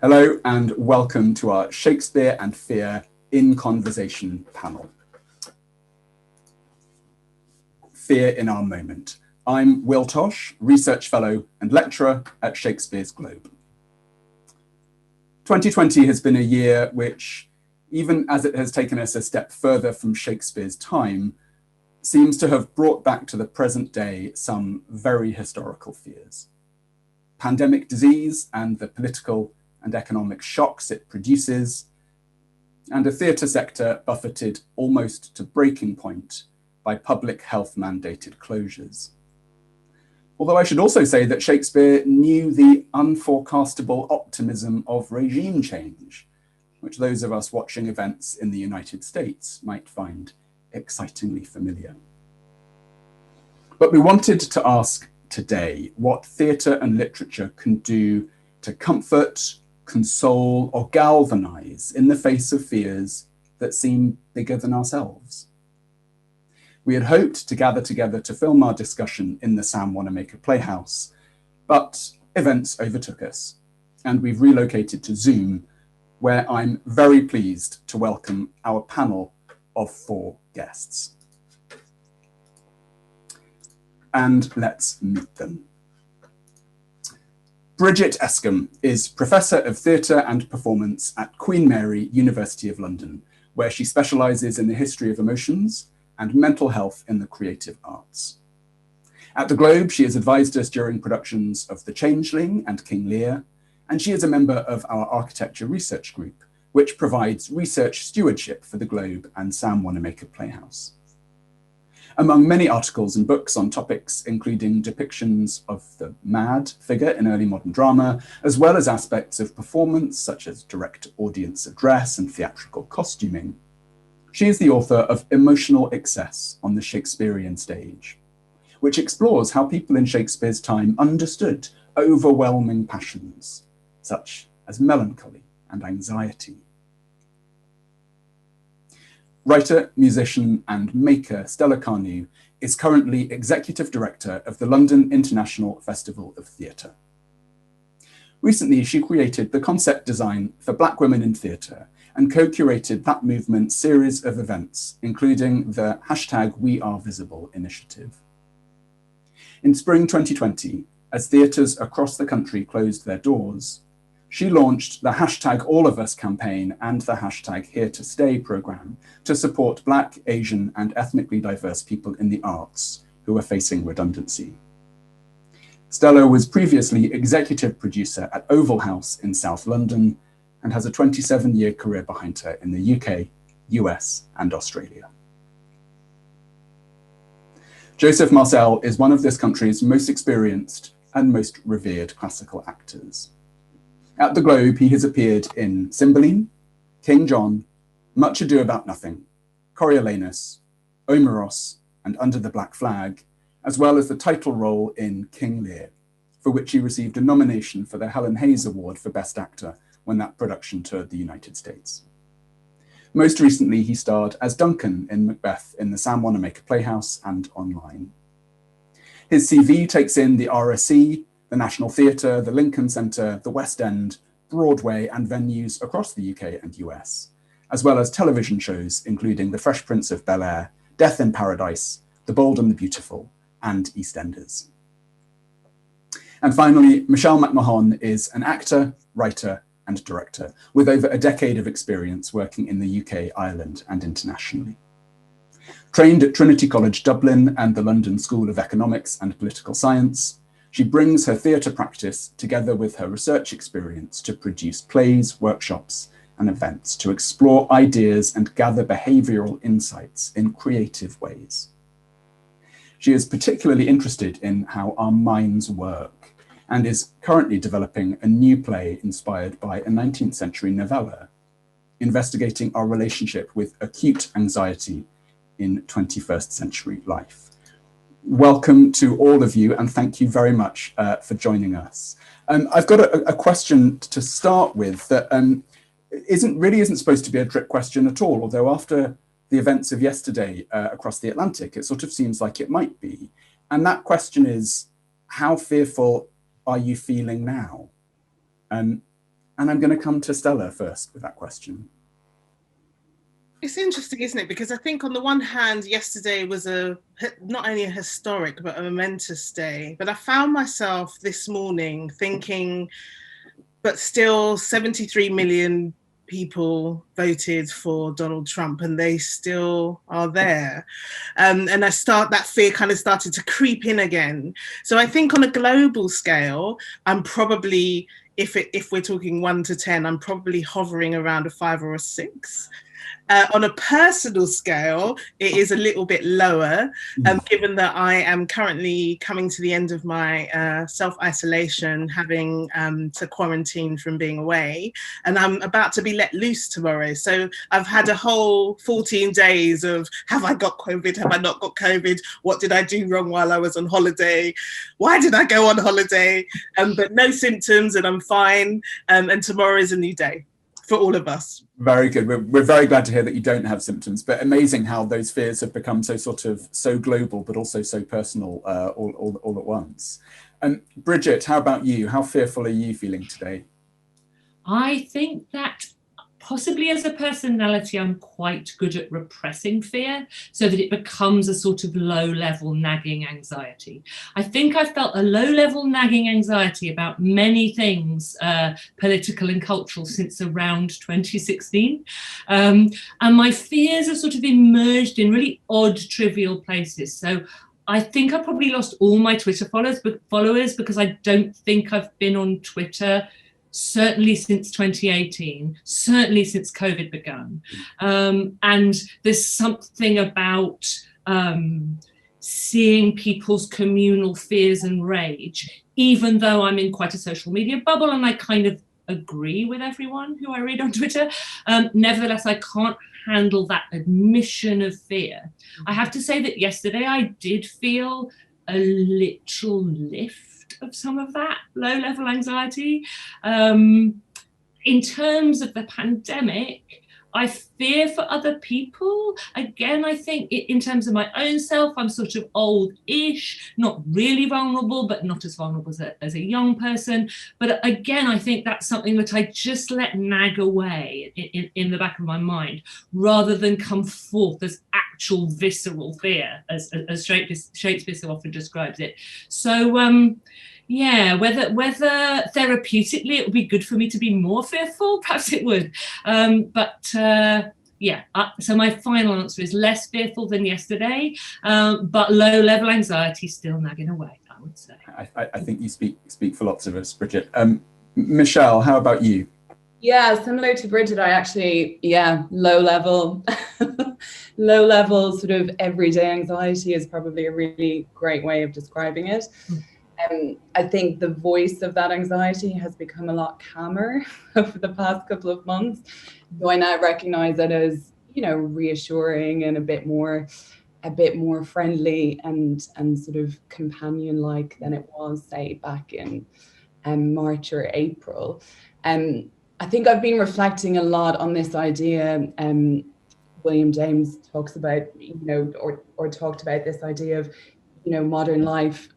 Hello and welcome to our Shakespeare and Fear in Conversation panel. Fear in Our Moment. I'm Will Tosh, Research Fellow and Lecturer at Shakespeare's Globe. 2020 has been a year which, even as it has taken us a step further from Shakespeare's time, seems to have brought back to the present day some very historical fears. Pandemic disease and the political and economic shocks it produces, and a theatre sector buffeted almost to breaking point by public health mandated closures. Although I should also say that Shakespeare knew the unforecastable optimism of regime change, which those of us watching events in the United States might find excitingly familiar. But we wanted to ask today what theatre and literature can do to comfort, console, or galvanise in the face of fears that seem bigger than ourselves. We had hoped to gather together to film our discussion in the Sam Wanamaker Playhouse, but events overtook us, and we've relocated to Zoom, where I'm very pleased to welcome our panel of 4 guests. And let's meet them. Bridget Escolme is Professor of Theatre and Performance at Queen Mary, University of London, where she specialises in the history of emotions and mental health in the creative arts. At the Globe, she has advised us during productions of The Changeling and King Lear, and she is a member of our architecture research group, which provides research stewardship for the Globe and Sam Wanamaker Playhouse. Among many articles and books on topics including depictions of the mad figure in early modern drama, as well as aspects of performance such as direct audience address and theatrical costuming, she is the author of Emotional Excess on the Shakespearean Stage, which explores how people in Shakespeare's time understood overwhelming passions, such as melancholy and anxiety. Writer, musician, and maker Stella Kanu is currently Executive Director of the London International Festival of Theatre. Recently, she created the concept design for Black Women in Theatre and co-curated that movement's series of events, including the #WeAreVisible initiative. In spring 2020, as theatres across the country closed their doors, she launched the #AllOfUs campaign and the #HereToStay programme to support Black, Asian, and ethnically diverse people in the arts who are facing redundancy. Stella was previously executive producer at Oval House in South London and has a 27-year career behind her in the UK, US, and Australia. Joseph Marcell is one of this country's most experienced and most revered classical actors. At the Globe, he has appeared in Cymbeline, King John, Much Ado About Nothing, Coriolanus, Omeros, and Under the Black Flag, as well as the title role in King Lear, for which he received a nomination for the Helen Hayes Award for Best Actor when that production toured the United States. Most recently, he starred as Duncan in Macbeth in the Sam Wanamaker Playhouse and online. His CV takes in the RSC, the National Theatre, the Lincoln Centre, the West End, Broadway, and venues across the UK and US, as well as television shows including The Fresh Prince of Bel-Air, Death in Paradise, The Bold and the Beautiful, and EastEnders. And finally, Michelle McMahon is an actor, writer, and director with over a decade of experience working in the UK, Ireland, and internationally. Trained at Trinity College Dublin and the London School of Economics and Political Science, she brings her theatre practice together with her research experience to produce plays, workshops, and events to explore ideas and gather behavioural insights in creative ways. She is particularly interested in how our minds work and is currently developing a new play inspired by a 19th century novella, investigating our relationship with acute anxiety in 21st century life. Welcome to all of you, and thank you very much for joining us. I've got a question to start with that isn't supposed to be a trick question at all, although after the events of yesterday across the Atlantic, it sort of seems like it might be. And that question is, how fearful are you feeling now? And I'm going to come to Stella first with that question. It's interesting, isn't it? Because I think on the one hand, yesterday was not only a historic, but a momentous day. But I found myself this morning thinking, but still 73 million people voted for Donald Trump and they still are there. And that fear kind of started to creep in again. So I think on a global scale, I'm probably, if we're talking 1 to 10, I'm probably hovering around a 5 or a 6. On a personal scale, it is a little bit lower, given that I am currently coming to the end of my self-isolation, having to quarantine from being away, and I'm about to be let loose tomorrow. So I've had a whole 14 days of, have I got COVID? Have I not got COVID? What did I do wrong while I was on holiday? Why did I go on holiday? But no symptoms and I'm fine. And tomorrow is a new day for all of us. Very good. We're very glad to hear that you don't have symptoms, but amazing how those fears have become so global, but also so personal all at once. Bridget, how about you? How fearful are you feeling today? I think that possibly as a personality, I'm quite good at repressing fear so that it becomes a sort of low-level nagging anxiety. I think I've felt a low-level nagging anxiety about many things, political and cultural, since around 2016. And my fears have sort of emerged in really odd, trivial places. So I think I probably lost all my Twitter followers because I don't think I've been on Twitter certainly since 2018, certainly since COVID began. And there's something about seeing people's communal fears and rage, even though I'm in quite a social media bubble and I kind of agree with everyone who I read on Twitter. Nevertheless, I can't handle that admission of fear. I have to say that yesterday I did feel a literal lift of some of that low-level anxiety. In terms of the pandemic, I fear for other people. Again, I think in terms of my own self, I'm sort of old-ish, not really vulnerable, but not as vulnerable as a young person. But again, I think that's something that I just let nag away in the back of my mind, rather than come forth as actual visceral fear, as Shakespeare so often describes it. So, yeah, whether therapeutically it would be good for me to be more fearful, perhaps it would. So my final answer is less fearful than yesterday, but low-level anxiety still nagging away, I would say. I think you speak for lots of us, Bridget. Michelle, how about you? Yeah, similar to Bridget, I actually, low level sort of everyday anxiety is probably a really great way of describing it. I think the voice of that anxiety has become a lot calmer over the past couple of months. So I now recognize it as, reassuring and a bit more friendly and sort of companion-like than it was, say, back in March or April. I think I've been reflecting a lot on this idea. William James talks about, or talked about this idea of, modern life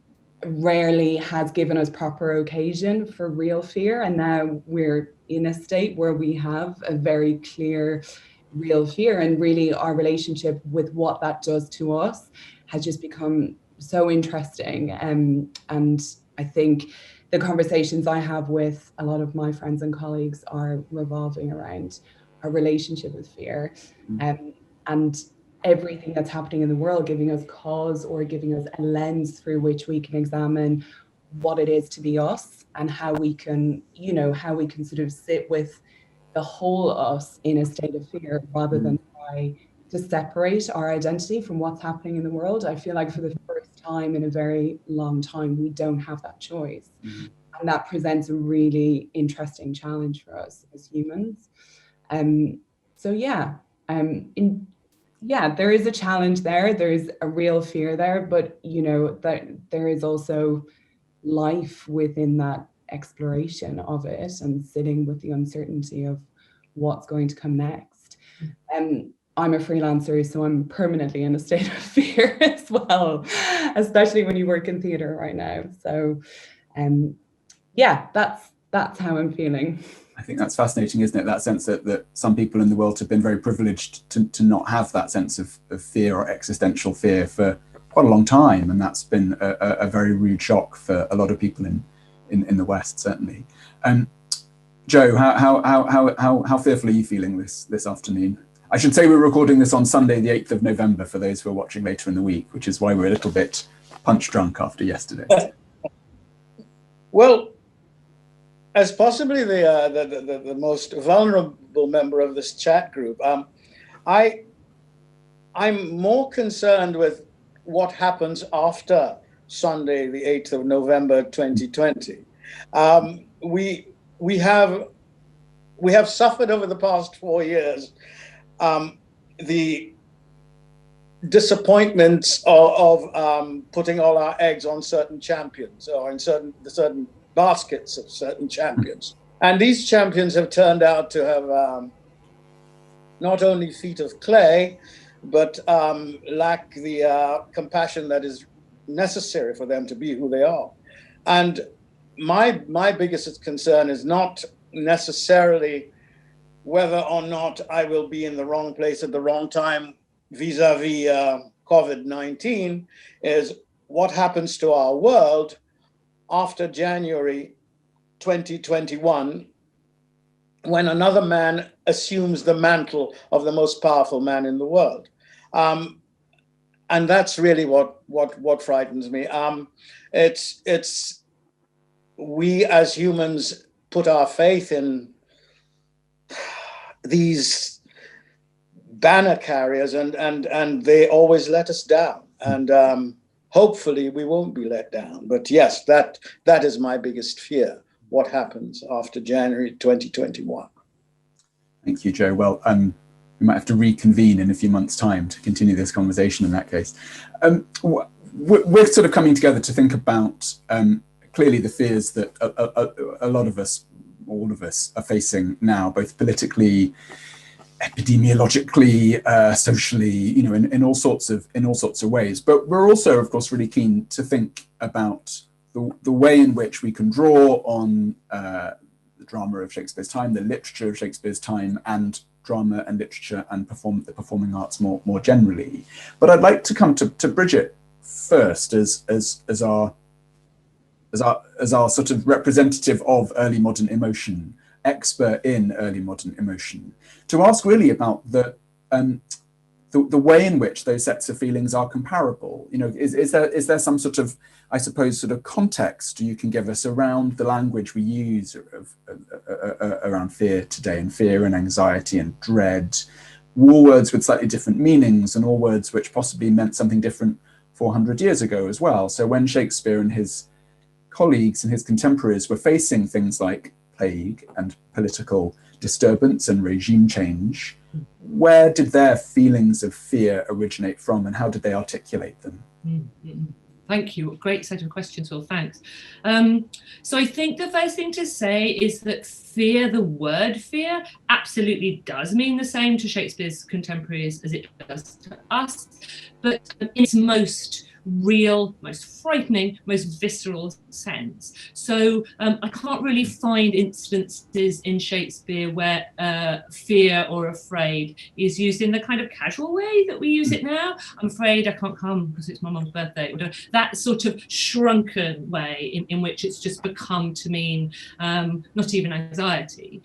rarely has given us proper occasion for real fear. And now we're in a state where we have a very clear real fear, and really our relationship with what that does to us has just become so interesting. And I think the conversations I have with a lot of my friends and colleagues are revolving around our relationship with fear, and everything that's happening in the world giving us cause or giving us a lens through which we can examine what it is to be us, and how we can sort of sit with the whole us in a state of fear, rather than try to separate our identity from what's happening in the world. I feel like for the first time in a very long time, we don't have that choice. And that presents a really interesting challenge for us as humans. There is a challenge there. There's a real fear there, but that there is also life within that exploration of it, and sitting with the uncertainty of what's going to come next. I'm a freelancer, so I'm permanently in a state of fear as well, especially when you work in theatre right now. So, that's how I'm feeling. I think that's fascinating, isn't it? That sense that some people in the world have been very privileged to not have that sense of fear or existential fear for quite a long time. And that's been a very rude shock for a lot of people in the West, certainly. Joe, how fearful are you feeling this afternoon? I should say we're recording this on Sunday, the 8th of November, for those who are watching later in the week, which is why we're a little bit punch drunk after yesterday. Well, as possibly the most vulnerable member of this chat group, I'm more concerned with what happens after Sunday, the 8th of November, 2020. We have suffered over the past 4 years the disappointments of putting all our eggs on certain champions, or in certain baskets of certain champions. And these champions have turned out to have not only feet of clay, but lack the compassion that is necessary for them to be who they are. And my biggest concern is not necessarily whether or not I will be in the wrong place at the wrong time vis-a-vis COVID-19, is what happens to our world after January 2021, when another man assumes the mantle of the most powerful man in the world. And that's really what frightens me. It's we as humans put our faith in these banner carriers, and they always let us down. And hopefully we won't be let down. But yes, that is my biggest fear, what happens after January 2021. Thank you, Joe. Well, we might have to reconvene in a few months' time to continue this conversation in that case. We're sort of coming together to think about clearly the fears that a lot of us, all of us, are facing now, both politically, epidemiologically, socially, in all sorts of ways. But we're also, of course, really keen to think about the way in which we can draw on the drama of Shakespeare's time, the literature of Shakespeare's time, and drama and literature and the performing arts more generally. But I'd like to come to Bridget first as our sort of representative of early modern emotion, expert in early modern emotion, to ask really about the way in which those sets of feelings are comparable. Is there some sort of, I suppose, sort of context you can give us around the language we use around fear today, and fear and anxiety and dread, all words with slightly different meanings, and all words which possibly meant something different 400 years ago as well. So when Shakespeare and his colleagues and his contemporaries were facing things like plague and political disturbance and regime change, where did their feelings of fear originate from, and how did they articulate them? Mm-hmm. Thank you. Great set of questions, Will. Thanks. So I think the first thing to say is that fear, the word fear, absolutely does mean the same to Shakespeare's contemporaries as it does to us, but in its most real, most frightening, most visceral sense. So I can't really find instances in Shakespeare where fear or afraid is used in the kind of casual way that we use it now. I'm afraid I can't come because it's my mum's birthday. That sort of shrunken way in which it's just become to mean not even anxiety.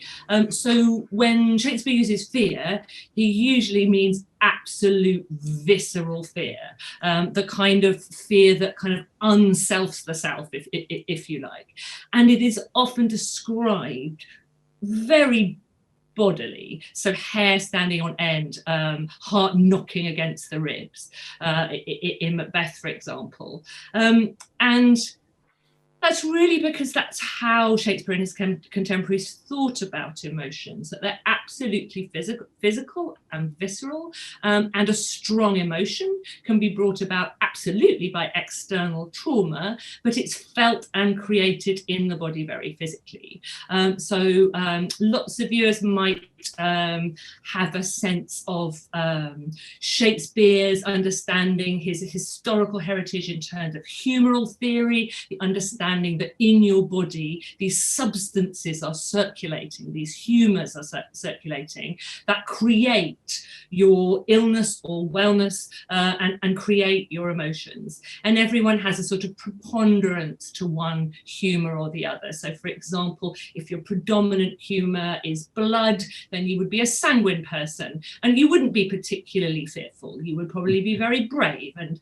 So when Shakespeare uses fear, he usually means absolute visceral fear, the kind of fear that kind of unselfs the self, if you like. And it is often described very bodily, so hair standing on end, heart knocking against the ribs, in Macbeth, for example. And that's really because that's how Shakespeare and his contemporaries thought about emotions, that they're absolutely physical and visceral, and a strong emotion can be brought about absolutely by external trauma, but it's felt and created in the body very physically. So lots of viewers might have a sense of Shakespeare's understanding, his historical heritage in terms of humoral theory, the understanding that in your body these substances are circulating, these humours are circulating, that create your illness or wellness and create your emotions. And everyone has a sort of preponderance to one humour or the other. So for example, if your predominant humour is blood, then you would be a sanguine person and you wouldn't be particularly fearful. You would probably be very brave. And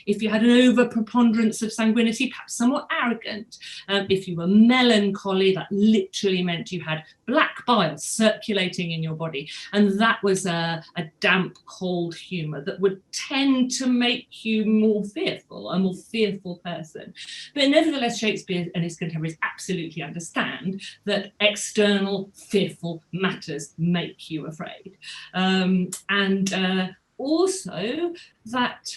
if you had an over preponderance of sanguinity, perhaps somewhat arrogant. If you were melancholy, that literally meant you had black bile circulating in your body. And that was a damp, cold humour that would tend to make you more fearful, a more fearful person. But nevertheless, Shakespeare and his contemporaries absolutely understand that external fearful matters make you afraid. And also that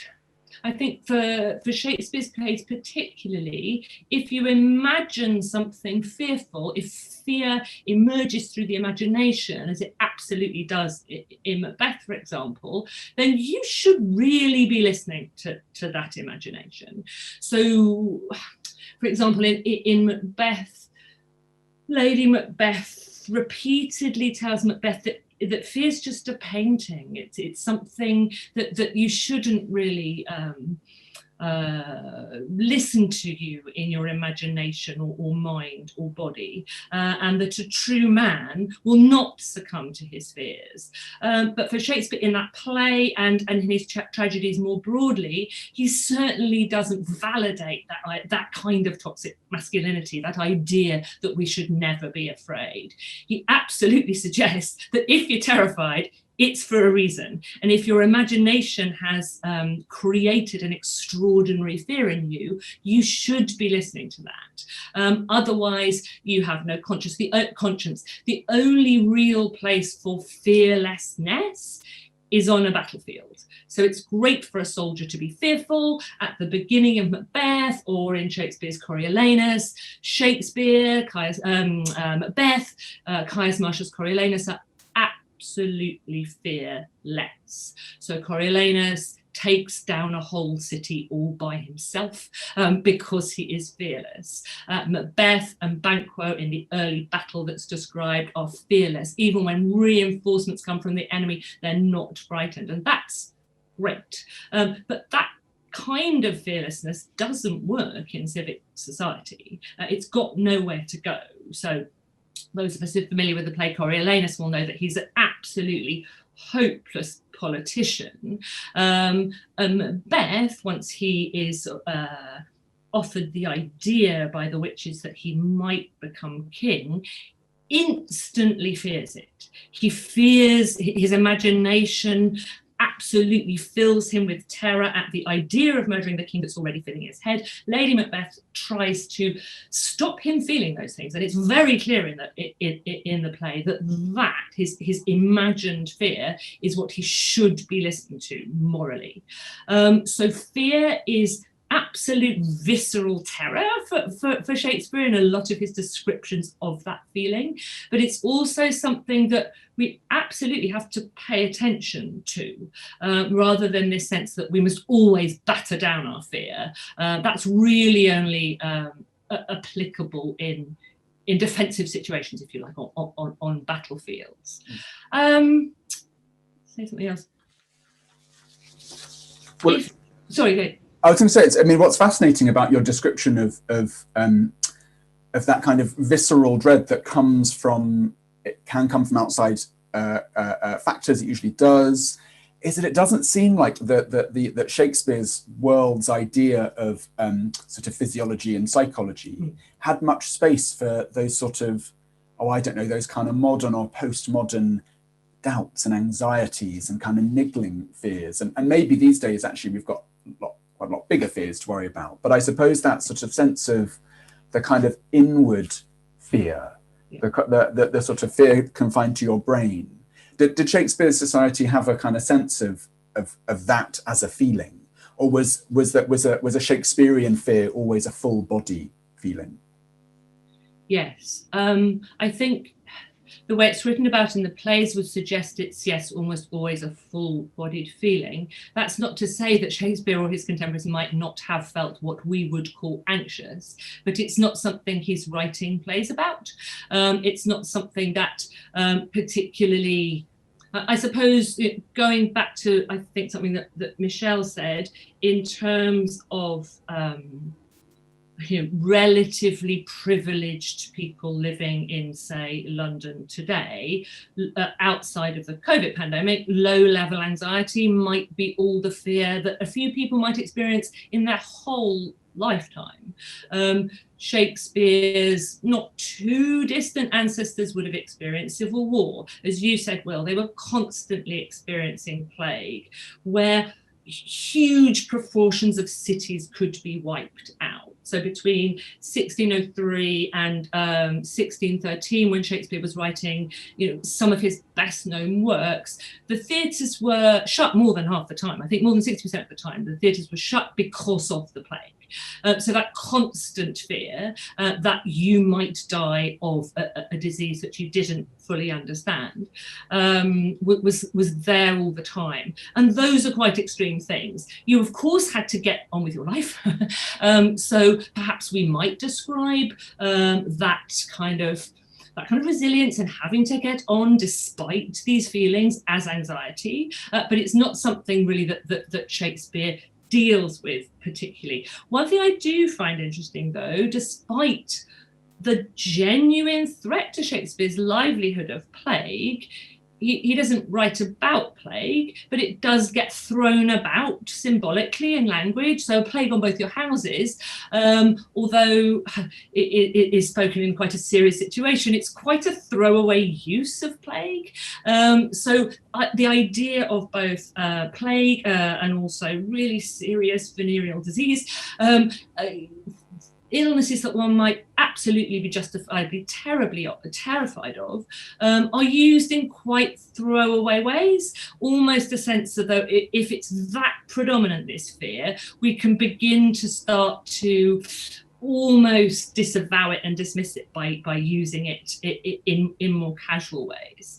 I think for Shakespeare's plays particularly, if you imagine something fearful, if fear emerges through the imagination, as it absolutely does in Macbeth, for example, then you should really be listening to that imagination. So, for example, in Macbeth, Lady Macbeth repeatedly tells Macbeth that fear's just a painting. It's something that you shouldn't really listen to you in your imagination or mind or body, and that a true man will not succumb to his fears. But for Shakespeare in that play and in his tragedies more broadly, he certainly doesn't validate that kind of toxic masculinity, that idea that we should never be afraid. He absolutely suggests that if you're terrified, it's for a reason. And if your imagination has created an extraordinary fear in you, you should be listening to that. Otherwise, you have no conscience. The only real place for fearlessness is on a battlefield. So it's great for a soldier to be fearful at the beginning of Macbeth or in Shakespeare's Coriolanus. Shakespeare, Macbeth, Caius Marcius Coriolanus are absolutely fearless. So Coriolanus takes down a whole city all by himself because he is fearless. Macbeth and Banquo in the early battle that's described are fearless. Even when reinforcements come from the enemy, they're not frightened. And that's great. But that kind of fearlessness doesn't work in civic society. It's got nowhere to go. So those of us who are familiar with the play Coriolanus will know that he's an absolutely hopeless politician. And Macbeth, once he is offered the idea by the witches that he might become king, instantly fears it. He fears, his imagination absolutely fills him with terror at the idea of murdering the king that's already filling his head. Lady Macbeth tries to stop him feeling those things, and it's very clear in the play that his imagined fear is what he should be listening to morally. So fear is absolute visceral terror for Shakespeare in a lot of his descriptions of that feeling, but it's also something that we absolutely have to pay attention to, rather than this sense that we must always batter down our fear. That's really only applicable in defensive situations, if you like, on battlefields. Say something else. Well, sorry, go ahead. I was going to say, I mean, what's fascinating about your description of that kind of visceral dread that comes from, it can come from outside factors, it usually does, is that it doesn't seem like that Shakespeare's world's idea of sort of physiology and psychology had much space for those sort of, those kind of modern or postmodern doubts and anxieties and kind of niggling fears. And maybe these days, actually, we've got quite a lot bigger fears to worry about. But I suppose that sort of sense of the kind of inward fear, the sort of fear confined to your brain. Did Shakespeare's society have a kind of sense of that as a feeling, or was a Shakespearean fear always a full body feeling? Yes, I think the way it's written about in the plays would suggest it's, yes, almost always a full-bodied feeling. That's not to say that Shakespeare or his contemporaries might not have felt what we would call anxious, but it's not something he's writing plays about. It's not something that particularly, I suppose, going back to, I think, something that Michelle said, in terms of relatively privileged people living in, say, London today, outside of the COVID pandemic, low-level anxiety might be all the fear that a few people might experience in their whole lifetime. Shakespeare's not too distant ancestors would have experienced civil war. As you said, Will, they were constantly experiencing plague, where huge proportions of cities could be wiped out. So between 1603 and 1613, when Shakespeare was writing, some of his best known works, the theatres were shut more than half the time. I think more than 60% of the time, the theatres were shut because of the plague. So that constant fear that you might die of a disease that you didn't fully understand was there all the time. And those are quite extreme things. You, of course, had to get on with your life. So perhaps we might describe that kind of resilience and having to get on despite these feelings as anxiety. But it's not something really that Shakespeare deals with particularly. One thing I do find interesting, though, despite the genuine threat to Shakespeare's livelihood of plague, he doesn't write about plague, but it does get thrown about symbolically in language. So plague on both your houses, although it is spoken in quite a serious situation, it's quite a throwaway use of plague. So the idea of both plague and also really serious venereal disease, illnesses that one might absolutely be justifiably terrified of, are used in quite throwaway ways, almost a sense of though if it's that predominant, this fear, we can begin to start to almost disavow it and dismiss it by using it in more casual ways.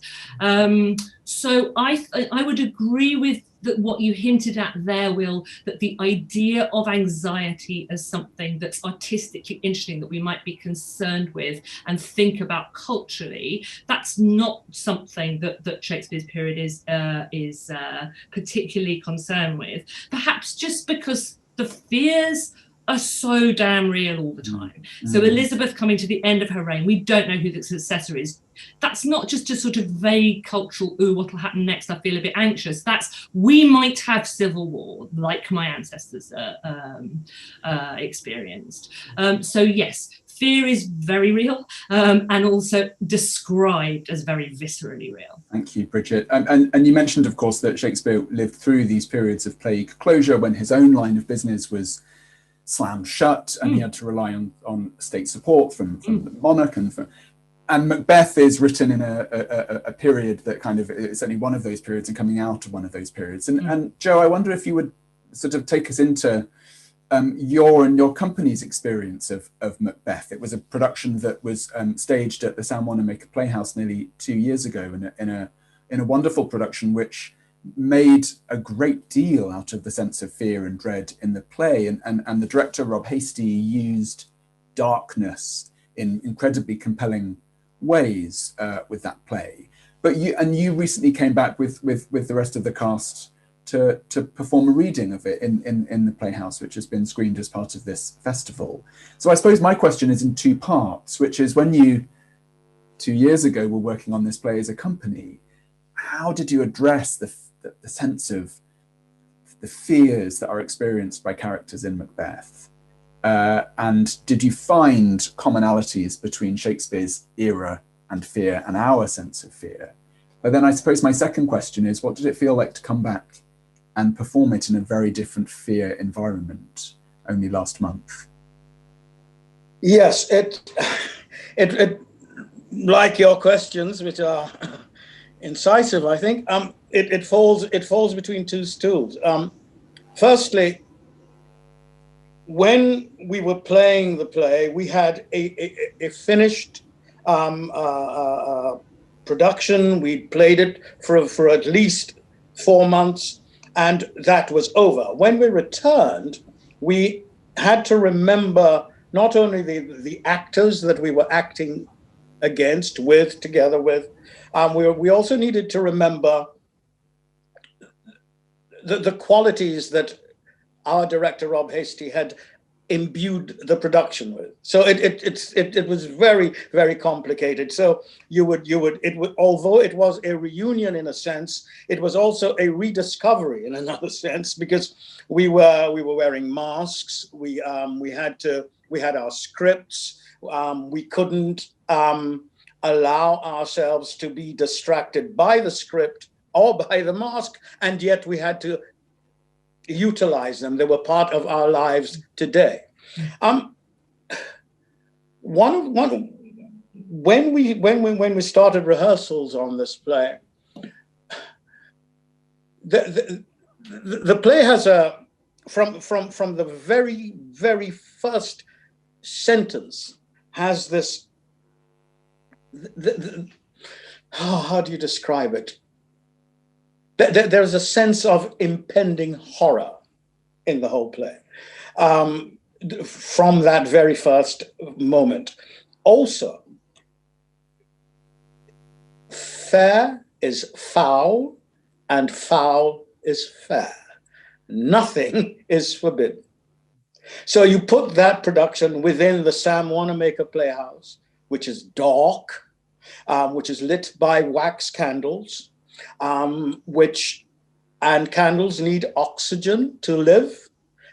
So I would agree with what you hinted at there, Will, that the idea of anxiety as something that's artistically interesting, that we might be concerned with and think about culturally, that's not something that Shakespeare's period is particularly concerned with. Perhaps just because the fears are so damn real all the time. So Elizabeth coming to the end of her reign, we don't know who the successor is. That's not just a sort of vague cultural, ooh, what'll happen next, I feel a bit anxious. That's, we might have civil war, like my ancestors experienced. So yes, fear is very real, and also described as very viscerally real. Thank you, Bridget. And you mentioned, of course, that Shakespeare lived through these periods of plague closure when his own line of business was slammed shut, and he had to rely on state support from the monarch. And Macbeth is written in a period that kind of is only one of those periods and coming out of one of those periods. And Joe, I wonder if you would sort of take us into your and your company's experience of Macbeth. It was a production that was staged at the San Wanamaker Playhouse nearly 2 years ago, in a wonderful production which made a great deal out of the sense of fear and dread in the play, and the director Rob Hastie used darkness in incredibly compelling ways with that play. But you recently came back with the rest of the cast to perform a reading of it in the Playhouse, which has been screened as part of this festival. So I suppose my question is in two parts, which is, when you 2 years ago were working on this play as a company, how did you address the sense of the fears that are experienced by characters in Macbeth? And did you find commonalities between Shakespeare's era and fear and our sense of fear? But then I suppose my second question is, what did it feel like to come back and perform it in a very different fear environment only last month? Yes, it like your questions, which are incisive, I think, it falls between two stools. Firstly, when we were playing the play, we had a finished production. We played it for at least 4 months, and that was over. When we returned, we had to remember not only the actors that we were acting against, together with, we also needed to remember the qualities that our director, Rob Hastie, had imbued the production with. So it was very, very complicated. So although it was a reunion in a sense, it was also a rediscovery in another sense, because we were wearing masks. We had our scripts. We couldn't allow ourselves to be distracted by the script or by the mask, and yet we had to utilize them. They were part of our lives today. When we started rehearsals on this play, the play has from the very, very first sentence has this. How do you describe it? There's a sense of impending horror in the whole play from that very first moment. Also, fair is foul and foul is fair. Nothing is forbidden. So you put that production within the Sam Wanamaker Playhouse, which is dark, which is lit by wax candles, and candles need oxygen to live.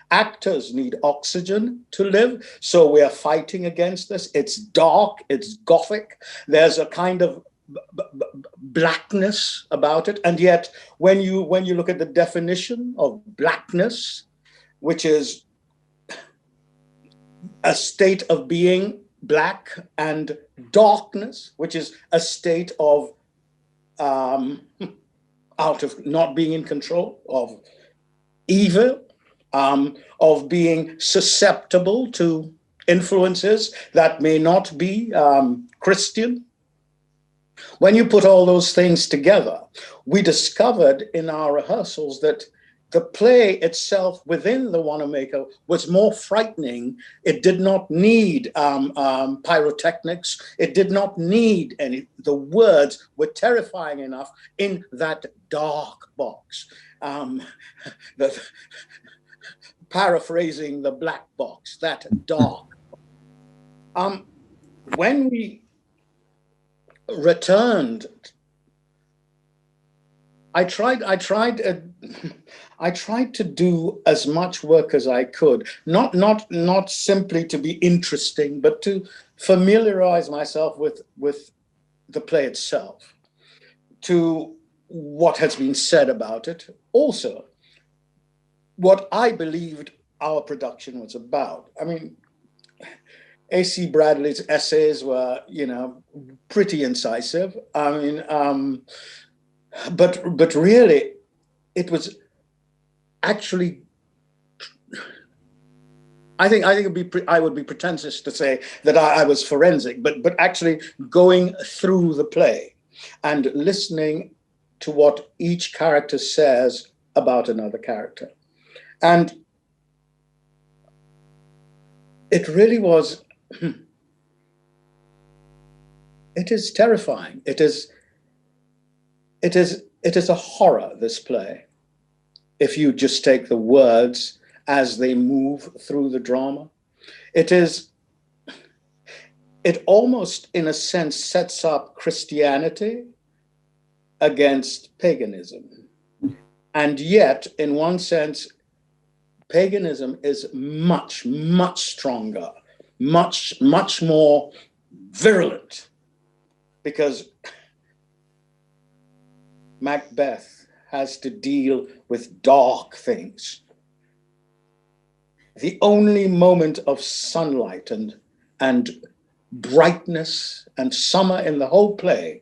Actors need oxygen to live. So we are fighting against this. It's dark, it's gothic. There's a kind of blackness about it. And yet when you look at the definition of blackness, which is a state of being black, and darkness, which is a state of out of not being in control, of evil, of being susceptible to influences that may not be Christian. When you put all those things together, we discovered in our rehearsals that the play itself within the Wanamaker was more frightening. It did not need pyrotechnics. It did not need any. The words were terrifying enough in that dark box. Paraphrasing the black box, that dark. When we returned, I tried to do as much work as I could, not simply to be interesting, but to familiarize myself with the play itself, to what has been said about it. Also, what I believed our production was about. I mean, A.C. Bradley's essays were, pretty incisive. I mean, but really, it was actually. I think I would be pretentious to say that I was forensic, but actually going through the play and listening to what each character says about another character, and it really was. It is terrifying. It is a horror, this play, if you just take the words as they move through the drama. It almost, in a sense, sets up Christianity against paganism. And yet, in one sense, paganism is much, much stronger, much, much more virulent, because Macbeth has to deal with dark things. The only moment of sunlight and brightness and summer in the whole play,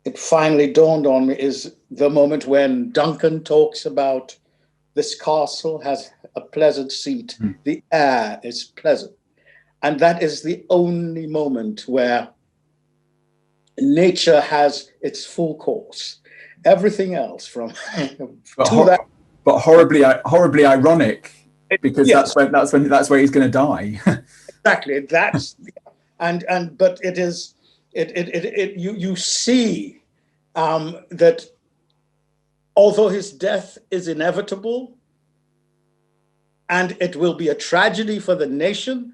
it finally dawned on me, is the moment when Duncan talks about this castle has a pleasant seat, the air is pleasant. And that is the only moment where nature has its full course. Everything else from but horribly ironic, because yes. that's where he's going to die. Exactly. But it is you see that although his death is inevitable and it will be a tragedy for the nation,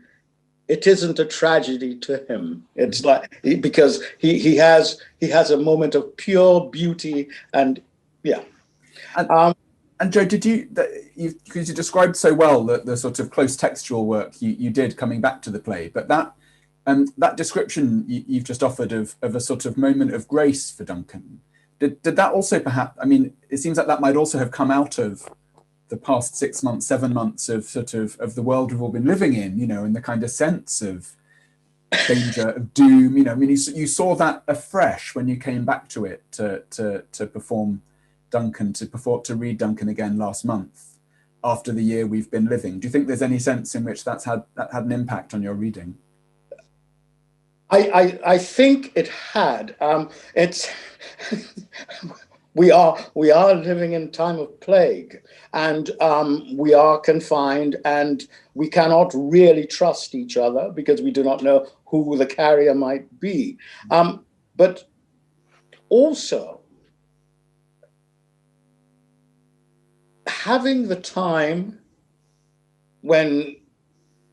it isn't a tragedy to him. It's like, because he has a moment of pure beauty, and yeah. And Joe, because you described so well the sort of close textual work you did coming back to the play, but that description you've just offered of a sort of moment of grace for Duncan, did that also perhaps, I mean, it seems like that might also have come out of the past 6 months, 7 months of sort of the world we've all been living in, you know, and the kind of sense of danger, of doom, you know. I mean, you saw that afresh when you came back to it to perform Duncan, to read Duncan again last month after the year we've been living. Do you think there's any sense in which that had an impact on your reading? I think it had. It's we are living in time of plague, and we are confined, and we cannot really trust each other because we do not know who the carrier might be. But also, having the time when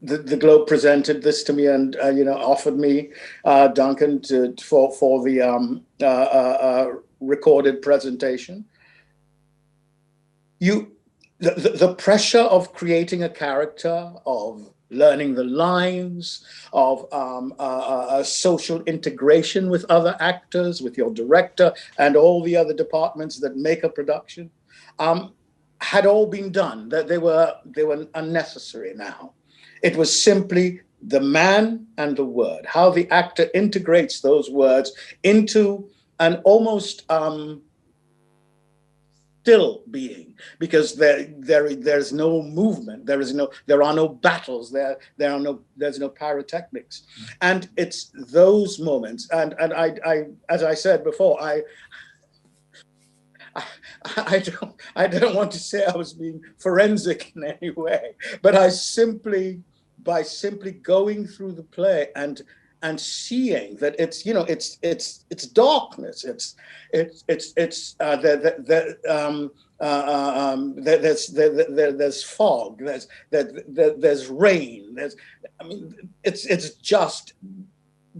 the Globe presented this to me and offered me Duncan for the recorded presentation, the pressure of creating a character, of learning the lines, of a social integration with other actors, with your director and all the other departments that make a production, had all been done. That they were unnecessary now. It was simply the man and the word, how the actor integrates those words into an almost still being, because there's no movement, there are no battles, there's no pyrotechnics, and it's those moments. And I as I said before, I don't want to say I was being forensic in any way, but by simply going through the play and seeing that it's darkness, there's fog, there's rain, it's just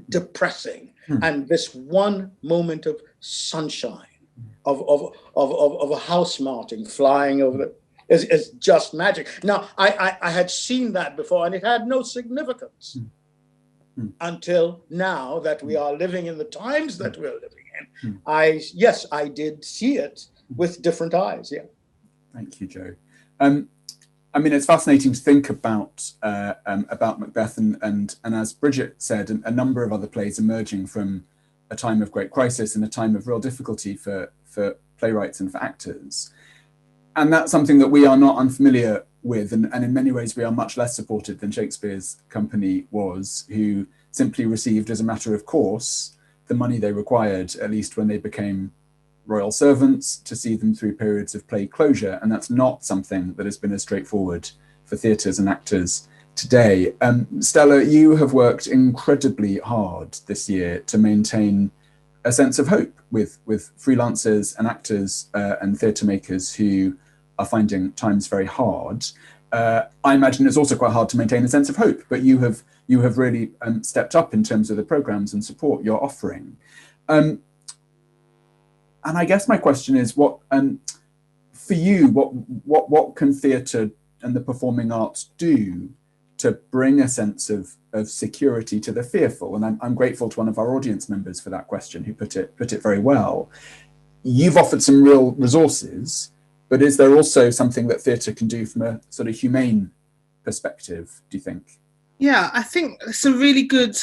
depressing, and this one moment of sunshine, of a house martin flying over the is just magic. Now, I had seen that before, and it had no significance until now that we are living in the times that we're living in. I did see it with different eyes. Yeah. Thank you, Joe. I mean, it's fascinating to think about Macbeth, and as Bridget said, a number of other plays emerging from a time of great crisis and a time of real difficulty for playwrights and for actors. And that's something that we are not unfamiliar with, and in many ways we are much less supported than Shakespeare's company was, who simply received as a matter of course the money they required, at least when they became royal servants, to see them through periods of play closure. And that's not something that has been as straightforward for theatres and actors today. Stella, you have worked incredibly hard this year to maintain a sense of hope with freelancers and actors and theatre makers who are finding times very hard. I imagine it's also quite hard to maintain a sense of hope, but you have really stepped up in terms of the programs and support you're offering. And I guess my question is, what for you, what can theatre and the performing arts do to bring a sense of security to the fearful? And I'm grateful to one of our audience members for that question, who put it very well. You've offered some real resources, but is there also something that theatre can do from a sort of humane perspective, do you think? Yeah, I think it's a really good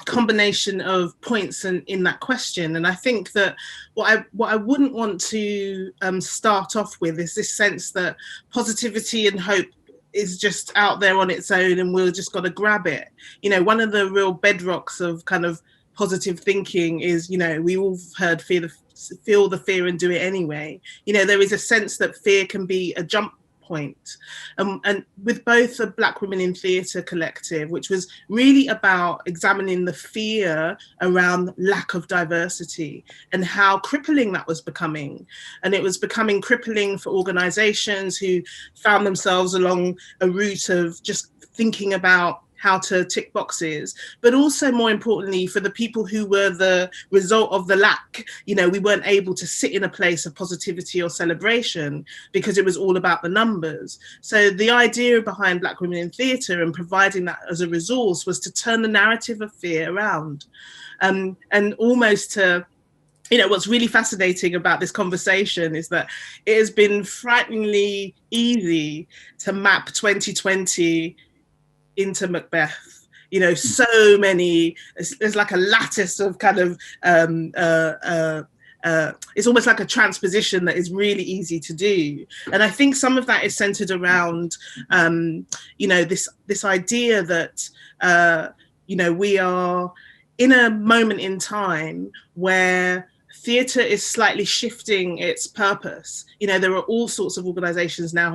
combination of points in that question. And I think that what I wouldn't want to start off with is this sense that positivity and hope is just out there on its own and we've just got to grab it. You know, one of the real bedrocks of kind of positive thinking is, we all heard feel the fear and do it anyway. There is a sense that fear can be a jump point. And with both the Black Women in Theatre collective, which was really about examining the fear around lack of diversity and how crippling that was becoming. And it was becoming crippling for organisations who found themselves along a route of just thinking about how to tick boxes, but also more importantly for the people who were the result of the lack. We weren't able to sit in a place of positivity or celebration because it was all about the numbers. So the idea behind Black Women in Theatre and providing that as a resource was to turn the narrative of fear around, and almost to, what's really fascinating about this conversation is that it has been frighteningly easy to map 2020 into Macbeth. So many, there's like a lattice of kind of, it's almost like a transposition that is really easy to do. And I think some of that is centered around, this idea that, we are in a moment in time where theatre is slightly shifting its purpose. There are all sorts of organisations now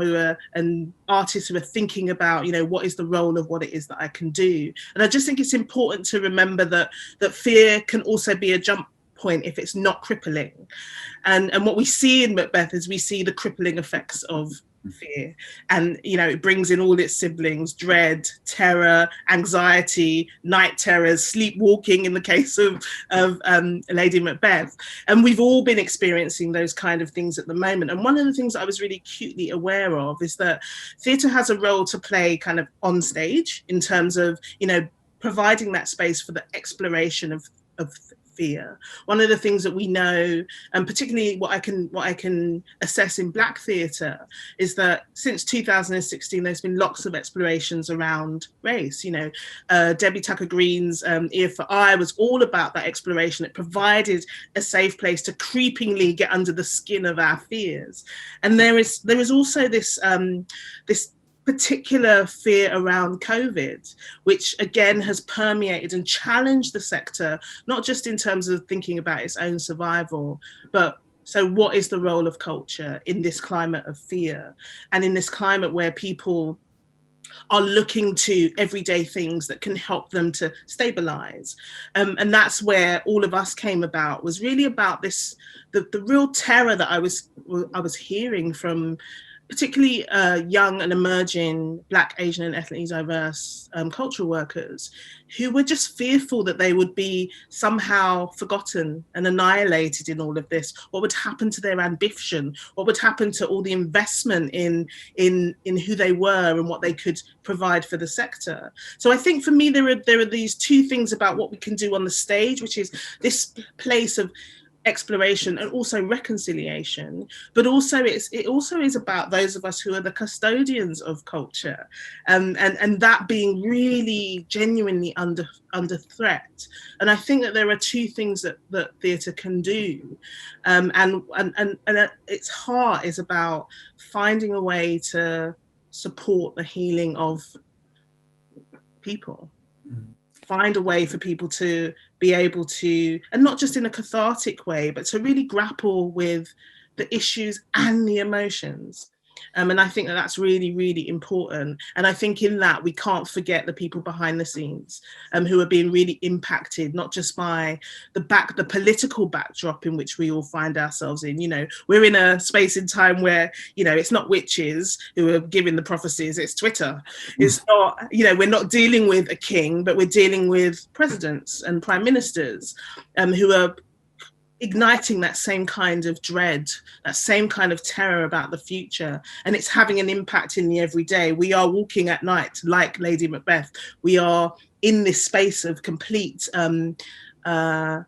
and artists who are thinking about, what is the role of what it is that I can do. And I just think it's important to remember that fear can also be a jump point if it's not crippling. And what we see in Macbeth is we see the crippling effects of fear, and it brings in all its siblings: dread, terror, anxiety, night terrors, sleepwalking in the case of Lady Macbeth. And we've all been experiencing those kind of things at the moment. And one of the things I was really acutely aware of is that theatre has a role to play kind of on stage in terms of providing that space for the exploration of fear. One of the things that we know, and particularly what I can assess in Black theatre, is that since 2016 there's been lots of explorations around race. Debbie Tucker Green's Ear for Eye was all about that exploration. It provided a safe place to creepingly get under the skin of our fears. And there is also this particular fear around COVID, which again has permeated and challenged the sector, not just in terms of thinking about its own survival, but so what is the role of culture in this climate of fear, and in this climate where people are looking to everyday things that can help them to stabilize. And that's where all of us came about, was really about this, the real terror that I was hearing from particularly young and emerging Black, Asian and ethnically diverse cultural workers, who were just fearful that they would be somehow forgotten and annihilated in all of this. What would happen to their ambition? What would happen to all the investment in who they were and what they could provide for the sector? So I think for me, there are these two things about what we can do on the stage, which is this place of exploration and also reconciliation, but also it also is about those of us who are the custodians of culture, and that being really genuinely under threat. And I think that there are two things that theatre can do, and at its heart is about finding a way to support the healing of people. Find a way for people to be able to, and not just in a cathartic way, but to really grapple with the issues and the emotions. And I think that that's really, really important. And I think in that we can't forget the people behind the scenes who are being really impacted, not just by the political backdrop in which we all find ourselves in. We're in a space in time where, it's not witches who are giving the prophecies, it's Twitter. It's not, we're not dealing with a king, but we're dealing with presidents and prime ministers who are igniting that same kind of dread, that same kind of terror about the future. And it's having an impact in the everyday. We are walking at night like Lady Macbeth. We are in this space of complete frozenness,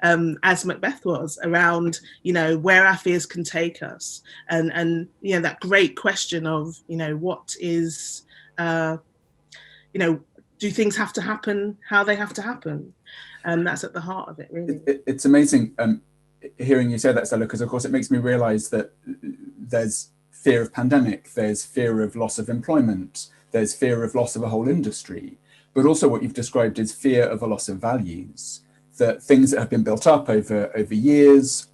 as Macbeth was, around, where our fears can take us. And that great question of, what is, do things have to happen how they have to happen? And that's at the heart of it, really. It's amazing hearing you say that, Stella, because of course it makes me realise that there's fear of pandemic, there's fear of loss of employment, there's fear of loss of a whole industry. but also what you've described is fear of a loss of values, that things that have been built up over years,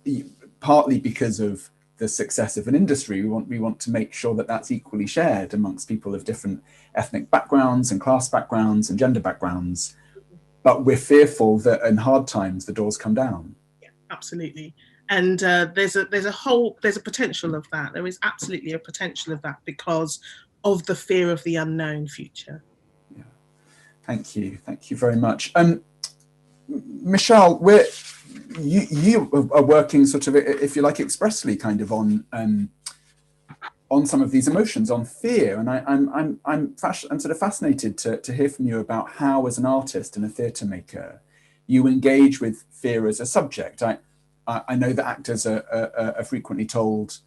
partly because of the success of an industry, we want to make sure that that's equally shared amongst people of different ethnic backgrounds and class backgrounds and gender backgrounds. But we're fearful that in hard times, the doors come down. Yeah, absolutely. And there's a potential of that. There is absolutely a potential of that because of the fear of the unknown future. Yeah. Thank you very much. Michelle, you are working sort of, if you like, expressly kind of on some of these emotions, on fear, and I'm sort of fascinated to hear from you about how, as an artist and a theatre maker, you engage with fear as a subject. I know that actors are frequently told,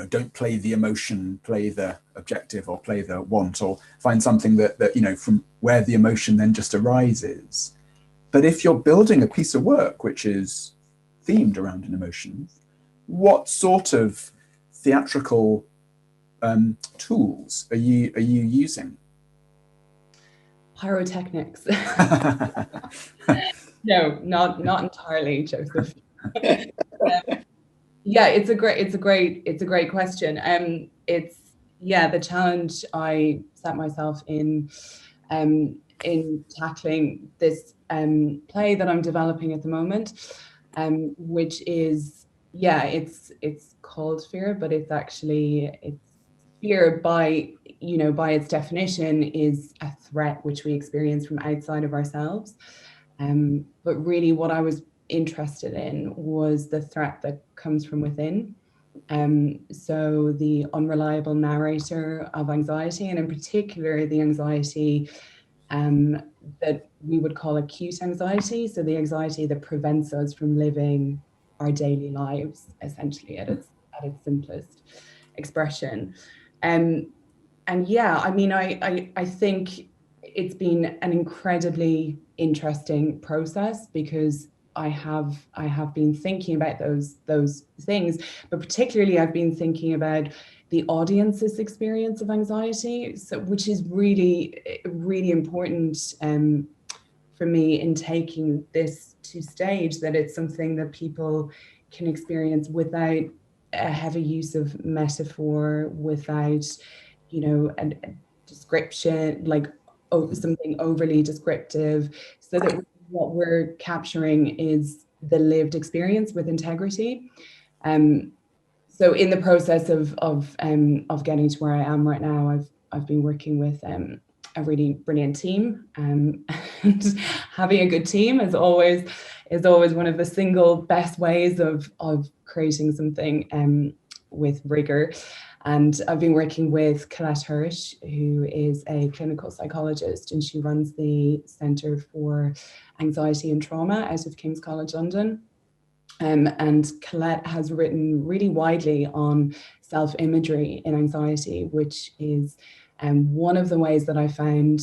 don't play the emotion, play the objective, or play the want, or find something that from where the emotion then just arises. But if you're building a piece of work which is themed around an emotion, what sort of theatrical tools are you using? Pyrotechnics. No, not entirely, Joseph. Yeah, it's a great question. It's the challenge I set myself in tackling this play that I'm developing at the moment, which is it's called fear, but it's fear by its definition is a threat which we experience from outside of ourselves. But really what I was interested in was the threat that comes from within. So the unreliable narrator of anxiety, and in particular the anxiety that we would call acute anxiety. So the anxiety that prevents us from living our daily lives, essentially at its simplest expression. And yeah, I mean, I think it's been an incredibly interesting process because I have been thinking about those things, but particularly I've been thinking about the audience's experience of anxiety, which is really, really important for me in taking this to stage, that it's something that people can experience without a heavy use of metaphor, without, a description, like something overly descriptive, so that what we're capturing is the lived experience with integrity. So in the process of getting to where I am right now, I've been working with a really brilliant team, and having a good team is always one of the single best ways of creating something with rigor. And I've been working with Colette Hirsch, who is a clinical psychologist, and she runs the Centre for Anxiety and Trauma out of King's College London. And Colette has written really widely on self-imagery in anxiety, which is one of the ways that I found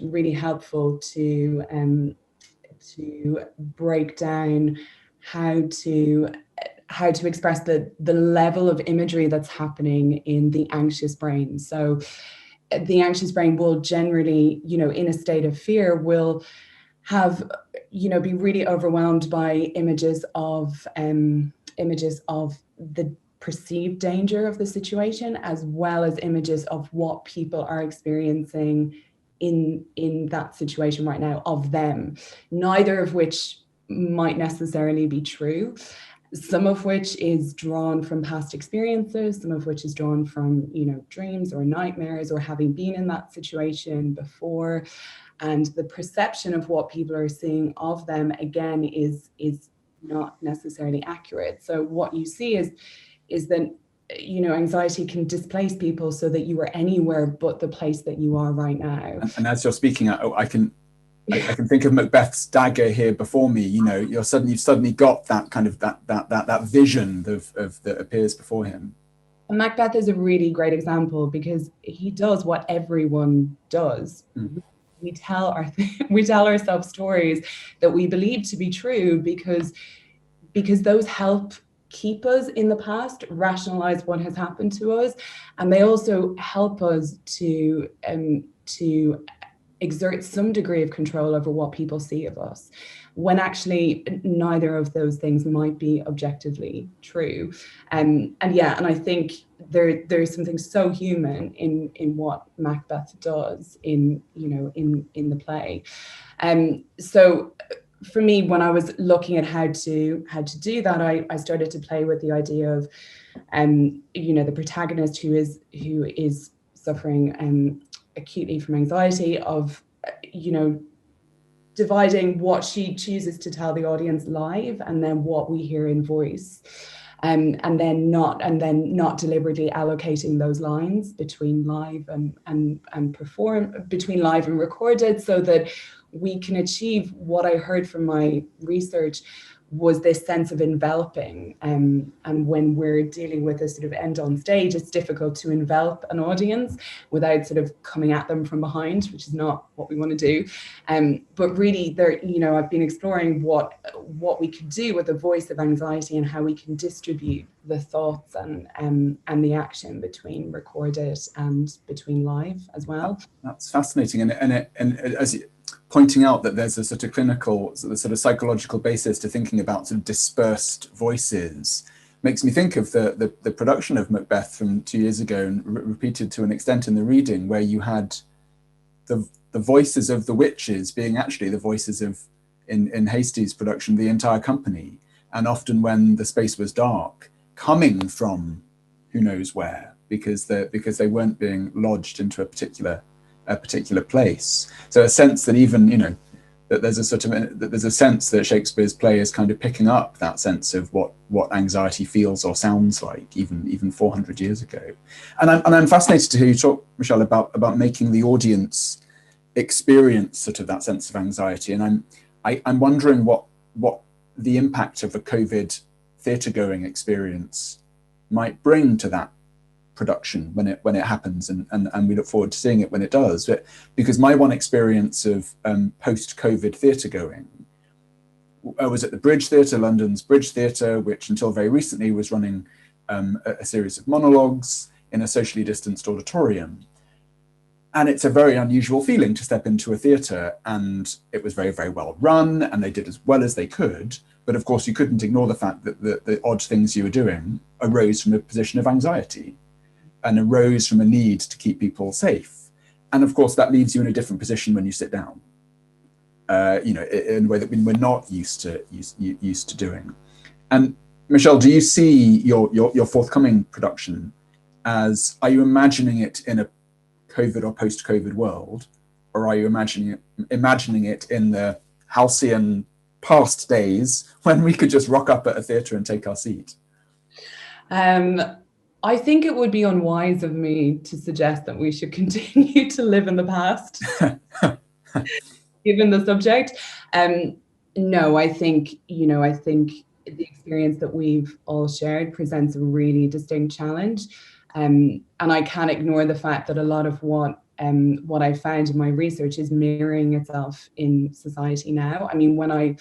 really helpful to break down how to express the level of imagery that's happening in the anxious brain. So the anxious brain will generally, in a state of fear, will have, be really overwhelmed by images of the perceived danger of the situation, as well as images of what people are experiencing in that situation right now of them, neither of which might necessarily be true. Some of which is drawn from past experiences, some of which is drawn from, dreams or nightmares or having been in that situation before. And the perception of what people are seeing of them, again, is not necessarily accurate. So what you see is that, anxiety can displace people so that you are anywhere but the place that you are right now. And as you're speaking, I can think of Macbeth's dagger here before me. You've suddenly got that kind of that vision that appears before him. And Macbeth is a really great example because he does what everyone does. Mm. We tell ourselves stories that we believe to be true because those help keep us in the past, rationalize what has happened to us, and they also help us to exert some degree of control over what people see of us, when actually neither of those things might be objectively true. And I think there's something so human in what Macbeth does in the play. So for me, when I was looking at how to do that, I started to play with the idea of the protagonist who is suffering acutely from anxiety, of dividing what she chooses to tell the audience live and then what we hear in voice, and then not deliberately allocating those lines between live and between live and recorded, so that we can achieve what I heard from my research was this sense of enveloping. And when we're dealing with a sort of end on stage, it's difficult to envelop an audience without sort of coming at them from behind, which is not what we want to do. But really, I've been exploring what we could do with the voice of anxiety and how we can distribute the thoughts and the action between recorded and between live as well. That's fascinating, and as you pointing out that there's a sort of clinical, sort of psychological basis to thinking about sort of dispersed voices, makes me think of the production of Macbeth from 2 years ago, and repeated to an extent in the reading, where you had the voices of the witches being actually the voices of, in Hasty's production, the entire company, and often when the space was dark, coming from who knows where, because they weren't being lodged into a particular place. So a sense that even, that there's a sense that Shakespeare's play is kind of picking up that sense of what anxiety feels or sounds like, even 400 years ago. And I'm fascinated to hear you talk, Michelle, about making the audience experience sort of that sense of anxiety. And I'm wondering what the impact of a COVID theatre going experience might bring to that production when it happens, and we look forward to seeing it when it does. But because my one experience of post-COVID theatre going was at the Bridge Theatre, London's Bridge Theatre, which until very recently was running a series of monologues in a socially distanced auditorium. And it's a very unusual feeling to step into a theatre, and it was very, very well run, and they did as well as they could. But of course, you couldn't ignore the fact that the odd things you were doing arose from a position of anxiety, and arose from a need to keep people safe. And of course, that leaves you in a different position when you sit down, in a way that we're not used to doing. And Michelle, do you see your forthcoming production as, are you imagining it in a COVID or post-COVID world, or are you imagining it in the halcyon past days when we could just rock up at a theatre and take our seat? I think it would be unwise of me to suggest that we should continue to live in the past, given the subject. No, I think the experience that we've all shared presents a really distinct challenge. And I can't ignore the fact that a lot of what I found in my research is mirroring itself in society now. I mean, when I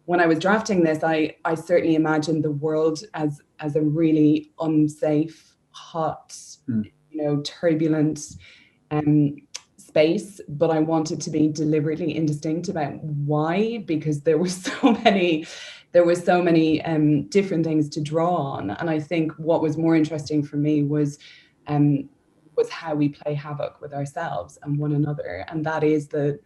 was drafting this, I certainly imagined the world as a really unsafe, hot, turbulent space, but I wanted to be deliberately indistinct about why, because there were so many different things to draw on. And I think what was more interesting for me was how we play havoc with ourselves and one another, and that is the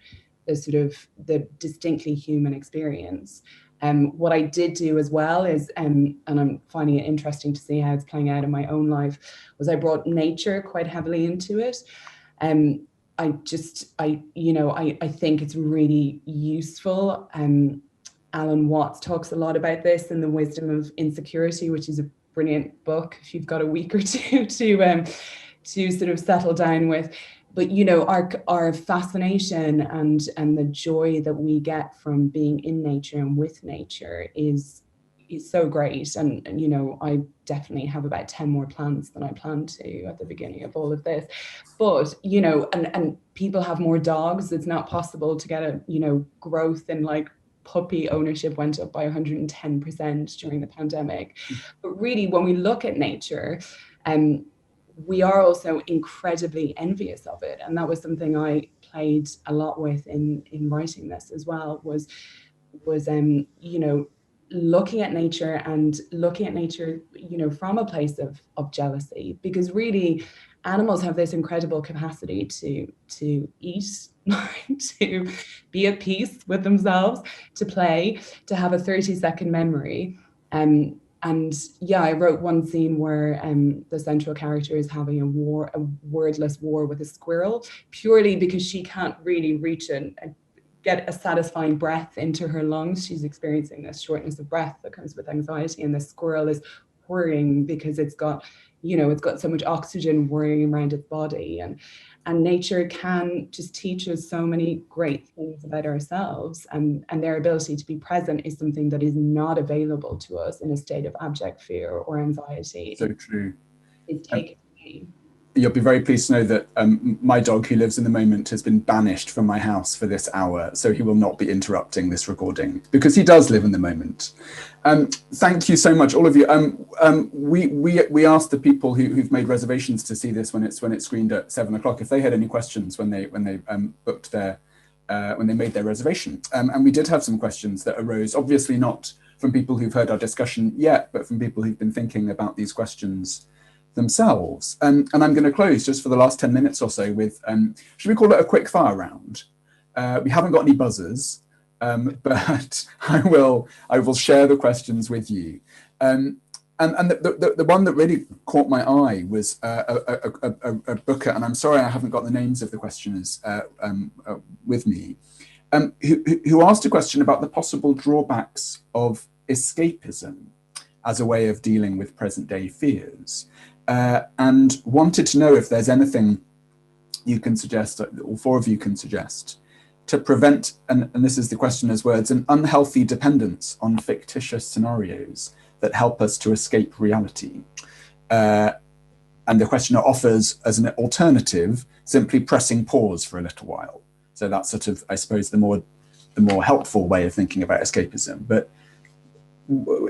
distinctly human experience. What I did do as well is, and I'm finding it interesting to see how it's playing out in my own life, was I brought nature quite heavily into it. I think it's really useful. Alan Watts talks a lot about this in The Wisdom of Insecurity, which is a brilliant book if you've got a week or two to sort of settle down with. But our fascination and the joy that we get from being in nature and with nature is so great. And I definitely have about 10 more plants than I planned to at the beginning of all of this. But and people have more dogs. It's not possible to get a growth in like puppy ownership went up by 110% during the pandemic. But really, when we look at nature, we are also incredibly envious of it. And that was something I played a lot with in writing this as well, was you know, looking at nature you know, from a place of jealousy, because really animals have this incredible capacity to eat, to be at peace with themselves, to play, to have a 30-second memory. And yeah, I wrote one scene where the central character is having a wordless war with a squirrel, purely because she can't really reach and get a satisfying breath into her lungs. She's experiencing this shortness of breath that comes with anxiety, and the squirrel is whirring because it's got, you know, it's got so much oxygen whirring around its body. And nature can just teach us so many great things about ourselves, and their ability to be present is something that is not available to us in a state of abject fear or anxiety. So true. It's taken away. You'll be very pleased to know that my dog, who lives in the moment, has been banished from my house for this hour, so he will not be interrupting this recording because he does live in the moment. Thank you so much, all of you. We asked the people who've made reservations to see this when it's screened at 7 o'clock if they had any questions when they booked their when they made their reservation, and we did have some questions that arose, obviously not from people who've heard our discussion yet, but from people who've been thinking about these questions themselves. And I'm going to close just for the last 10 minutes or so with, should we call it a quick fire round? We haven't got any buzzers, but I will share the questions with you. And the one that really caught my eye was a booker, and I'm sorry I haven't got the names of the questioners with me, who asked a question about the possible drawbacks of escapism as a way of dealing with present day fears. And wanted to know if there's anything you can suggest, all four of you can suggest, to prevent, and this is the questioner's words, an unhealthy dependence on fictitious scenarios that help us to escape reality. And the questioner offers as an alternative, simply pressing pause for a little while. So that's sort of, I suppose, the more helpful way of thinking about escapism. But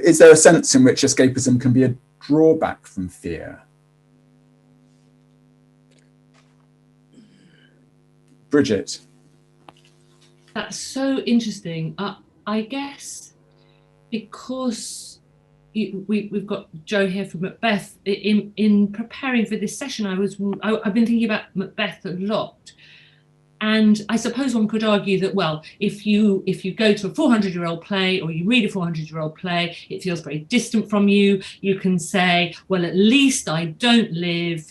is there a sense in which escapism can be a drawback from fear? Bridget. That's so interesting. I guess because we've got Joe here from Macbeth. In preparing for this session, I've been thinking about Macbeth a lot. And I suppose one could argue that, well, if you go to a 400-year-old play, or you read a 400-year-old play, it feels very distant from you. You can say, well, at least I don't live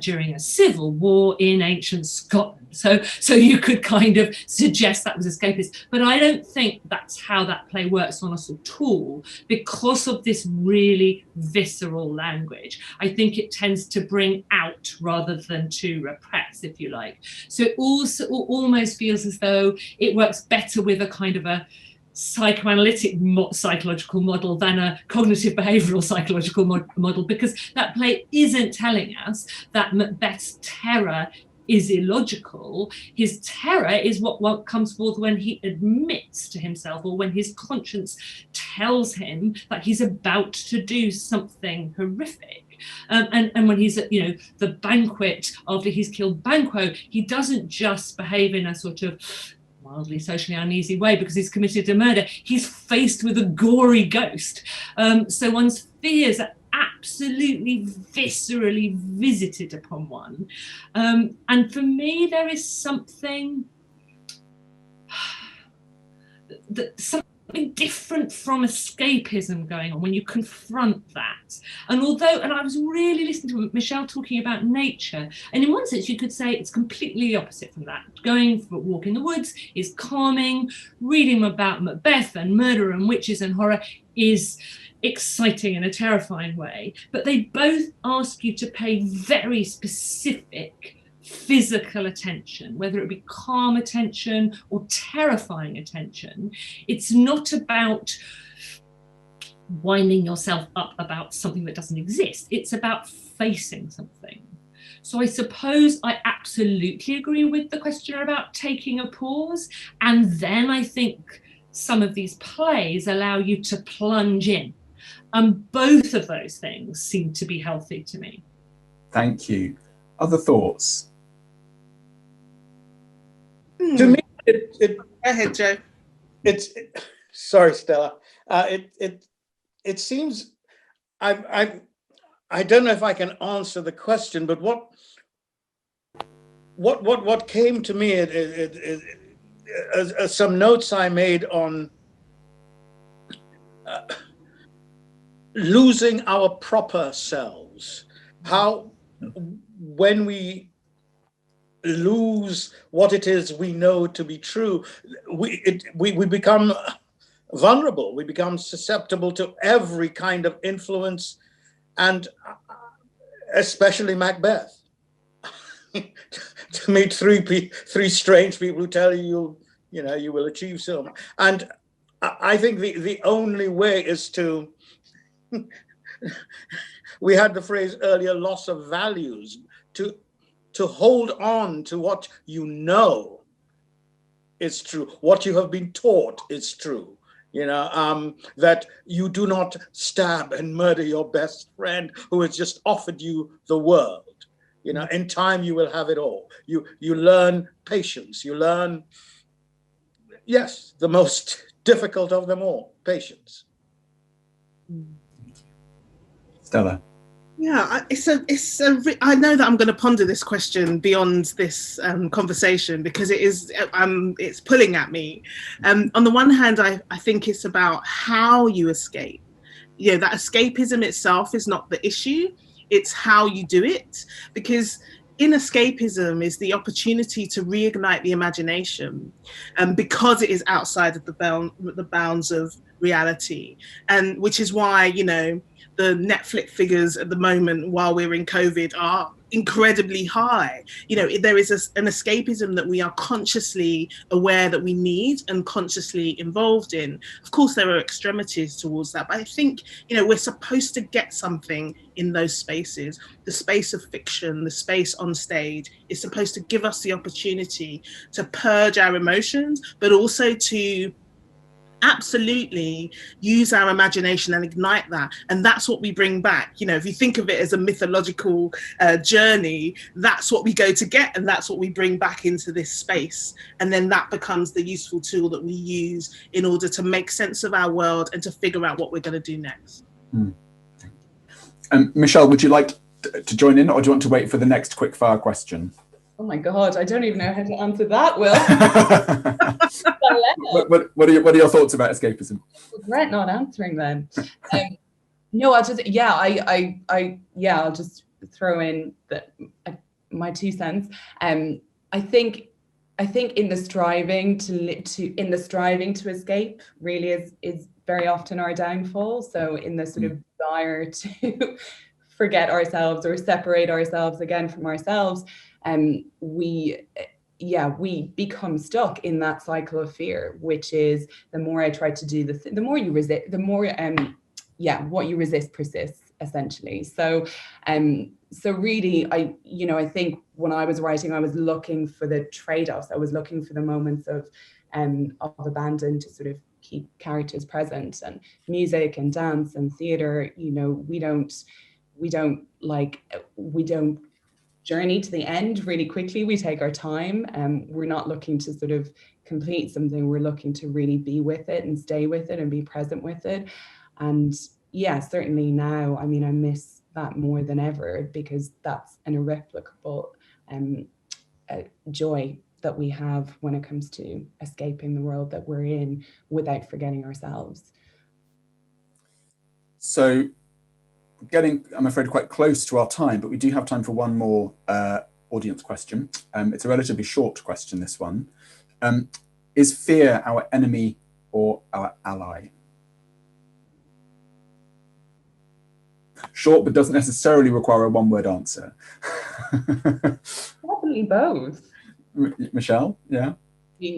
during a civil war in ancient Scotland. So you could kind of suggest that was escapist. But I don't think that's how that play works on us at all, because of this really visceral language. I think it tends to bring out rather than to repress, if you like. So it also almost feels as though it works better with a kind of a psychoanalytic psychological model than a cognitive behavioral psychological model, because that play isn't telling us that Macbeth's terror is illogical. His terror is what comes forth when he admits to himself, or when his conscience tells him that he's about to do something horrific. And when he's at, the banquet after he's killed Banquo, he doesn't just behave in a sort of mildly socially uneasy way because he's committed a murder. He's faced with a gory ghost. So one's fears are absolutely viscerally visited upon one. And for me, there is something different from escapism going on when you confront that. And I was really listening to Michelle talking about nature, and in one sense you could say it's completely the opposite from that. Going for a walk in the woods is calming. Reading about Macbeth and murder and witches and horror is exciting in a terrifying way. But they both ask you to pay very specific physical attention, whether it be calm attention or terrifying attention. It's not about winding yourself up about something that doesn't exist. It's about facing something. So I suppose I absolutely agree with the questioner about taking a pause. And then I think some of these plays allow you to plunge in. And both of those things seem to be healthy to me. Thank you. Other thoughts? To me, Go ahead, Joe. Sorry, Stella. It seems I don't know if I can answer the question, but what came to me some notes I made on losing our proper selves. How when we lose what it is we know to be true, we become vulnerable. We become susceptible to every kind of influence, and especially Macbeth. To meet three strange people who tell you you will achieve so much. And I think the only way is to we had the phrase earlier, loss of values, to hold on to what you know is true, what you have been taught is true. That you do not stab and murder your best friend who has just offered you the world. In time you will have it all. You learn patience. You learn, yes, the most difficult of them all, patience. Stella. Yeah, I know that I'm going to ponder this question beyond this conversation, because it's pulling at me. On the one hand, I think it's about how you escape. That escapism itself is not the issue. It's how you do it, because in escapism is the opportunity to reignite the imagination, because it is outside of the bounds of reality, and which is why the Netflix figures at the moment while we're in COVID are incredibly high. There is an escapism that we are consciously aware that we need and consciously involved in. Of course, there are extremities towards that, but I think, we're supposed to get something in those spaces. The space of fiction, the space on stage is supposed to give us the opportunity to purge our emotions, but also to absolutely use our imagination and ignite that. And that's what we bring back. If you think of it as a mythological journey, that's what we go to get, and that's what we bring back into this space. And then that becomes the useful tool that we use in order to make sense of our world and to figure out what we're going to do next. Michelle, would you like to join in, or do you want to wait for the next quickfire question? Oh my God, I don't even know how to answer that, Will. What are your thoughts about escapism? I regret not answering them. No, I'll just I'll just throw in my 2 cents. I think in the striving to escape really is very often our downfall. So in the sort of desire to forget ourselves or separate ourselves again from ourselves, we become stuck in that cycle of fear, which is the more I try to do the more you resist, the more what you resist persists, essentially. So really, I think when I was writing, I was looking for the trade-offs. I was looking for the moments of abandon to sort of keep characters present, and music and dance and theater. We don't journey to the end really quickly. We take our time, and we're not looking to sort of complete something. We're looking to really be with it and stay with it and be present with it. And yeah, certainly now, I miss that more than ever, because that's an irreplicable joy that we have when it comes to escaping the world that we're in without forgetting ourselves. So getting, I'm afraid, quite close to our time, but we do have time for one more audience question. It's a relatively short question, this one. Is fear our enemy or our ally? Short, but doesn't necessarily require a one-word answer. Probably both. Michelle, yeah?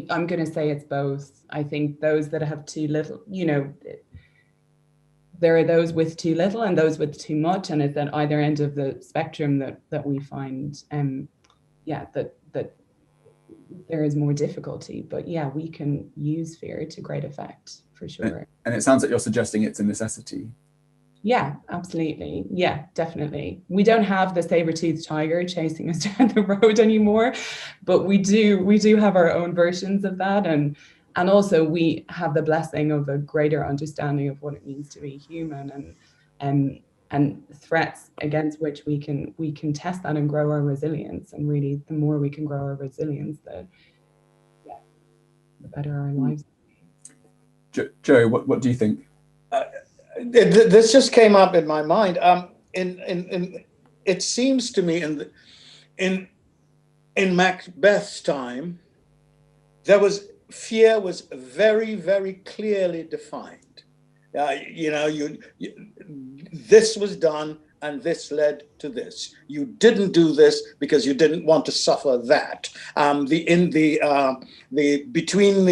I'm going to say it's both. I think those that have too little, there are those with too little and those with too much, and it's at either end of the spectrum that we find, that there is more difficulty. But yeah, we can use fear to great effect, for sure. And it sounds like you're suggesting it's a necessity. Yeah, absolutely. Yeah, definitely. We don't have the saber-toothed tiger chasing us down the road anymore, but we do have our own versions of that, and also we have the blessing of a greater understanding of what it means to be human, and threats against which we can test that and grow our resilience. And really, the more we can grow our resilience, the better our lives. Joe, what do you think? This just came up in my mind. It seems to me in Macbeth's time, fear was very, very clearly defined. This was done, and this led to this. You didn't do this because you didn't want to suffer that. Between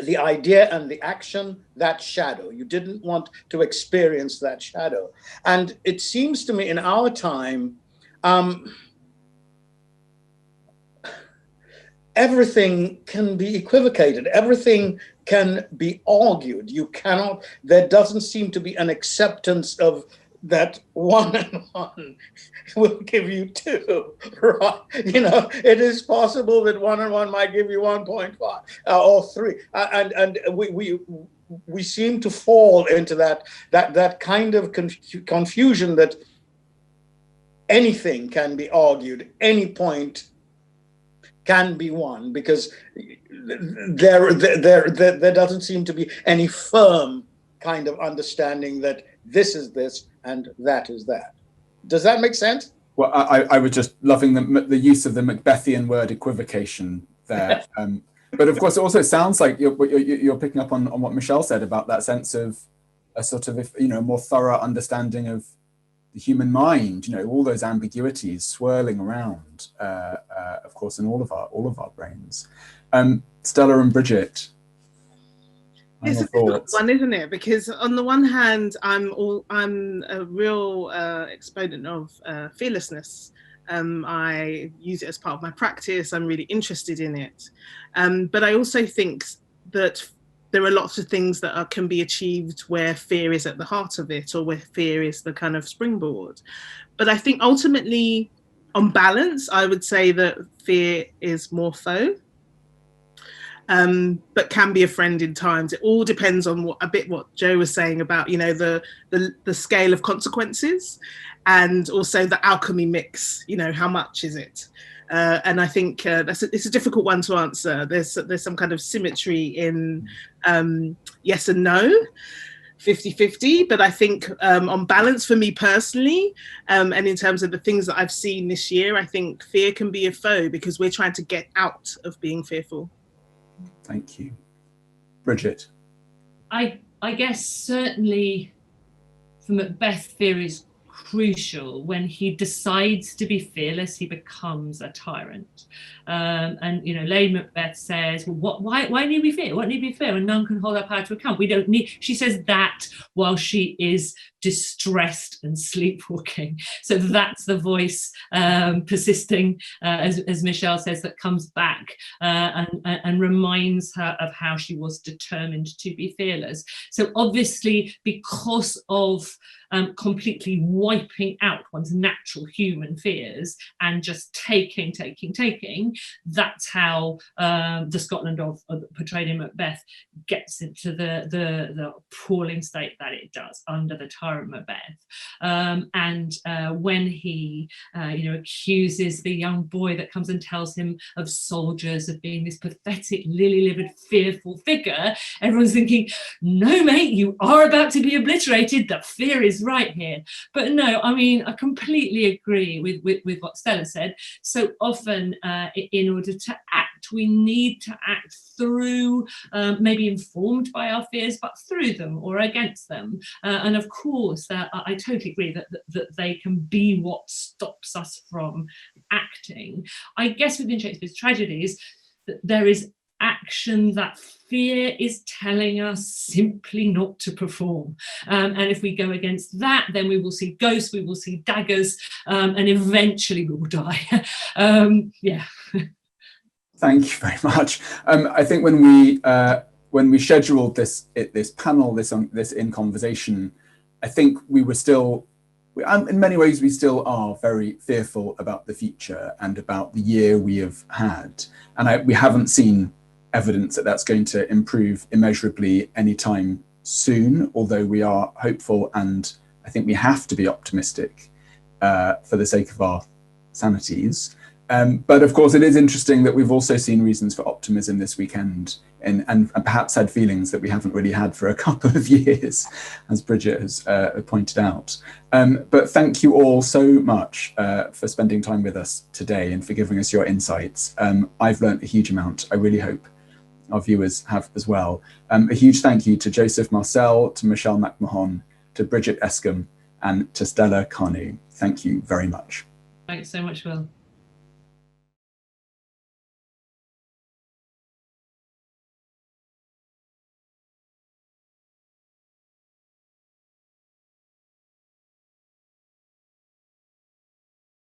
the idea and the action, that shadow. You didn't want to experience that shadow. And it seems to me in our time, everything can be equivocated. Everything can be argued. There doesn't seem to be an acceptance of that 1 and 1 will give you 2, right? It is possible that 1 and 1 might give you 1.5 or 3, and we seem to fall into that kind of confusion that anything can be argued, any point can be won, because there doesn't seem to be any firm kind of understanding that this is this and that is that. Does that make sense? Well, I was just loving the use of the Macbethian word equivocation there. But of course, it also sounds like you're picking up on what Michelle said about that sense of a sort of, more thorough understanding of the human mind, all those ambiguities swirling around, of course, in all of our brains. Stella and Bridget. It's a difficult one, isn't it? Because on the one hand, I'm a real exponent of fearlessness. I use it as part of my practice. I'm really interested in it. But I also think that there are lots of things that can be achieved where fear is at the heart of it, or where fear is the kind of springboard. But I think ultimately, on balance, I would say that fear is more foe. But can be a friend in times. It all depends on what Joe was saying about, the scale of consequences, and also the alchemy mix. How much is it? And I think it's a difficult one to answer. There's some kind of symmetry in yes and no, 50-50. But I think on balance, for me personally, and in terms of the things that I've seen this year, I think fear can be a foe, because we're trying to get out of being fearful. Thank you. Bridget. I guess certainly for Macbeth, fear is crucial. When he decides to be fearless, he becomes a tyrant. And Lady Macbeth says, well, why need we fear? What need we fear when none can hold our power to account? We don't need. She says that while she is distressed and sleepwalking. So that's the voice persisting, as Michelle says, that comes back and reminds her of how she was determined to be fearless. So obviously, because of completely wiping out one's natural human fears and just taking, that's how the Scotland portrayed in Macbeth gets into the appalling state that it does under the tyrant Macbeth. And when he accuses the young boy that comes and tells him of soldiers, of being this pathetic, lily-livered, fearful figure, everyone's thinking, no mate, you are about to be obliterated, the fear is right here. But no, I completely agree with what Stella said. So often in order to act, we need to act through, maybe informed by our fears, but through them or against them. And of course, I totally agree that they can be what stops us from acting. I guess within Shakespeare's tragedies, there is action that fear is telling us simply not to perform. And if we go against that, then we will see ghosts, we will see daggers, and eventually we will die. Yeah. Thank you very much. I think when we scheduled this panel, this in conversation, I think we were still, in many ways, we still are very fearful about the future and about the year we have had. And we haven't seen evidence that that's going to improve immeasurably anytime soon, although we are hopeful, and I think we have to be optimistic for the sake of our sanities. But of course, it is interesting that we've also seen reasons for optimism this weekend, and perhaps had feelings that we haven't really had for a couple of years, as Bridget has pointed out. But thank you all so much for spending time with us today and for giving us your insights. I've learned a huge amount. I really hope our viewers have as well. A huge thank you to Joseph Marcell, to Michelle McMahon, to Bridget Escolme, and to Stella Kanu. Thank you very much. Thanks so much, Will.